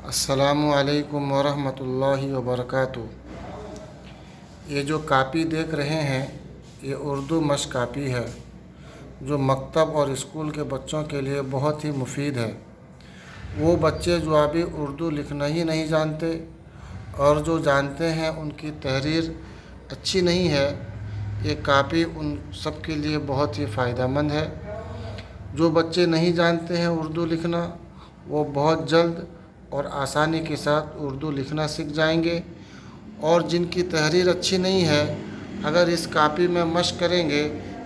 السلام علیکم ورحمۃ اللہ وبرکاتہ۔ یہ جو کاپی دیکھ رہے ہیں یہ اردو مشق کاپی ہے جو مکتب اور اسکول کے بچوں کے لیے بہت ہی مفید ہے۔ وہ بچے جو ابھی اردو لکھنا ہی نہیں جانتے اور جو جانتے ہیں ان کی تحریر اچھی نہیں ہے، یہ کاپی ان سب کے لیے بہت ہی فائدہ مند ہے۔ جو بچے نہیں جانتے ہیں اردو لکھنا، وہ بہت جلد اور آسانی کے ساتھ اردو لکھنا سیکھ جائیں گے، اور جن کی تحریر اچھی نہیں ہے اگر اس کاپی میں مشق کریں گے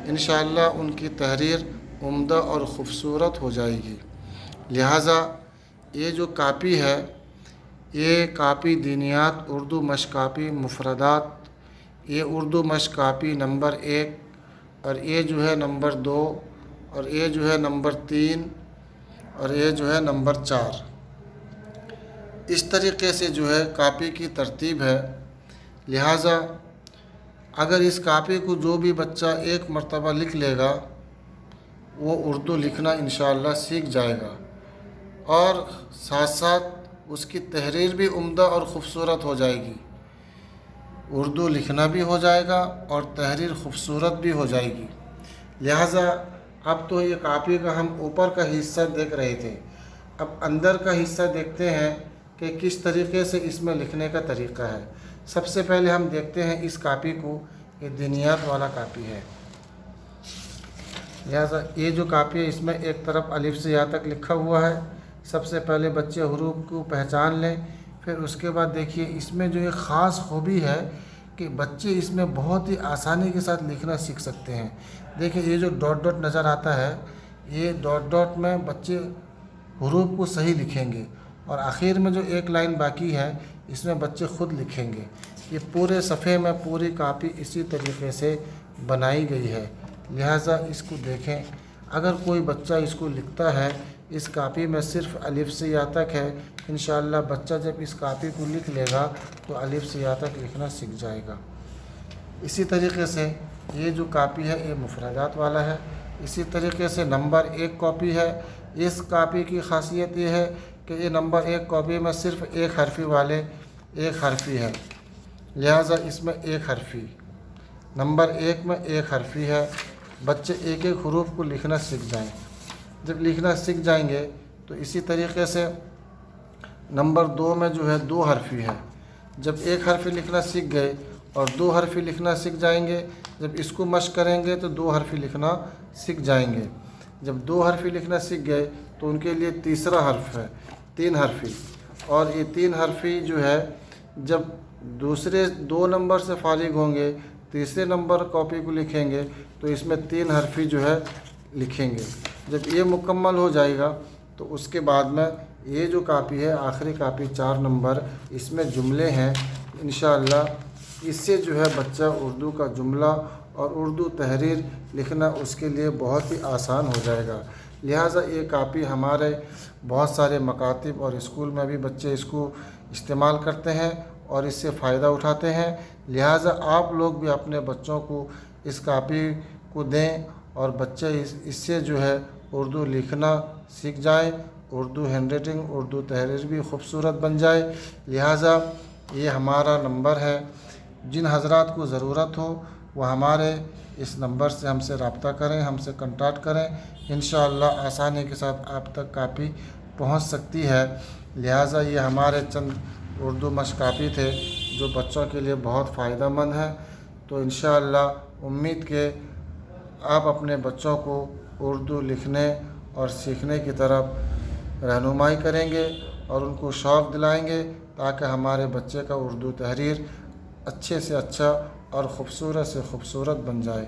انشاءاللہ ان کی تحریر عمدہ اور خوبصورت ہو جائے گی۔ لہٰذا یہ جو کاپی ہے، یہ کاپی دینیات اردو مشق کاپی مفردات، یہ اردو مشق کاپی نمبر 1 اور یہ جو ہے نمبر 2 اور یہ جو ہے نمبر 3 اور یہ جو ہے نمبر 4، اس طریقے سے جو ہے کاپی کی ترتیب ہے۔ لہٰذا اگر اس کاپی کو جو بھی بچہ ایک مرتبہ لکھ لے گا وہ اردو لکھنا انشاءاللہ سیکھ جائے گا، اور ساتھ ساتھ اس کی تحریر بھی عمدہ اور خوبصورت ہو جائے گی۔ اردو لکھنا بھی ہو جائے گا اور تحریر خوبصورت بھی ہو جائے گی۔ لہٰذا اب تو یہ کاپی کا ہم اوپر کا حصہ دیکھ رہے تھے، اب اندر کا حصہ دیکھتے ہیں کہ کس طریقے سے اس میں لکھنے کا طریقہ ہے۔ سب سے پہلے ہم دیکھتے ہیں اس کاپی کو، یہ دینیات والا کاپی ہے۔ لہٰذا یہ جو کاپی ہے اس میں ایک طرف الف سے یا تک لکھا ہوا ہے۔ سب سے پہلے بچے حروف کو پہچان لیں، پھر اس کے بعد دیکھیے اس میں جو ایک خاص خوبی ہے کہ بچے اس میں بہت ہی آسانی کے ساتھ لکھنا سیکھ سکتے ہیں۔ دیکھیں یہ جو ڈاٹ ڈاٹ نظر آتا ہے، یہ ڈاٹ ڈاٹ میں بچے حروف کو صحیح لکھیں گے، اور آخر میں جو ایک لائن باقی ہے اس میں بچے خود لکھیں گے۔ یہ پورے صفحے میں پوری کاپی اسی طریقے سے بنائی گئی ہے۔ لہٰذا اس کو دیکھیں، اگر کوئی بچہ اس کو لکھتا ہے، اس کاپی میں صرف الف سے یا تک ہے، انشاءاللہ بچہ جب اس کاپی کو لکھ لے گا تو الف سے یا تک لکھنا سیکھ جائے گا۔ اسی طریقے سے یہ جو کاپی ہے یہ مفردات والا ہے۔ اسی طریقے سے نمبر 1 کاپی ہے۔ اس کاپی کی خاصیت یہ ہے کہ یہ نمبر 1 کاپی میں صرف ایک حرفی والے ایک حرفی ہے، لہٰذا اس میں ایک حرفی نمبر 1 میں ایک حرفی ہے۔ بچے ایک ایک حروف کو لکھنا سیکھ جائیں۔ جب لکھنا سیکھ جائیں گے تو اسی طریقے سے نمبر 2 میں جو ہے 2 حرفی ہے۔ جب ایک حرفی لکھنا سیکھ گئے اور 2 حرفی لکھنا سیکھ جائیں گے، جب اس کو مشق کریں گے تو 2 حرفی لکھنا سیکھ جائیں گے۔ جب 2 حرفی لکھنا سیکھ گئے تو ان کے لیے تیسرا حرف ہے 3 حرفی، اور یہ 3 حرفی جو ہے جب دوسرے 2 نمبر سے فارغ ہوں گے، تیسرے نمبر کاپی کو لکھیں گے تو اس میں 3 حرفی جو ہے لکھیں گے۔ جب یہ مکمل ہو جائے گا تو اس کے بعد میں یہ جو کاپی ہے آخری کاپی 4 نمبر، اس میں جملے ہیں۔ انشاءاللہ اس سے جو ہے بچہ اردو کا جملہ اور اردو تحریر لکھنا اس کے لیے بہت ہی آسان ہو جائے گا۔ لہٰذا یہ کاپی ہمارے بہت سارے مکاتب اور اسکول میں بھی بچے اس کو استعمال کرتے ہیں اور اس سے فائدہ اٹھاتے ہیں۔ لہٰذا آپ لوگ بھی اپنے بچوں کو اس کاپی کو دیں اور بچے اس سے جو ہے اردو لکھنا سیکھ جائیں، اردو ہینڈ رائٹنگ اردو تحریر بھی خوبصورت بن جائے۔ لہٰذا یہ ہمارا نمبر ہے، جن حضرات کو ضرورت ہو وہ ہمارے اس نمبر سے ہم سے رابطہ کریں، ہم سے کنٹیکٹ کریں، انشاءاللہ آسانی کے ساتھ آپ تک کاپی پہنچ سکتی ہے۔ لہٰذا یہ ہمارے چند اردو مشق کاپی تھے جو بچوں کے لیے بہت فائدہ مند ہے۔ تو انشاءاللہ امید کہ آپ اپنے بچوں کو اردو لکھنے اور سیکھنے کی طرف رہنمائی کریں گے اور ان کو شوق دلائیں گے تاکہ ہمارے بچے کا اردو تحریر اچھے سے اچھا اور خوبصورت سے خوبصورت بن جائے۔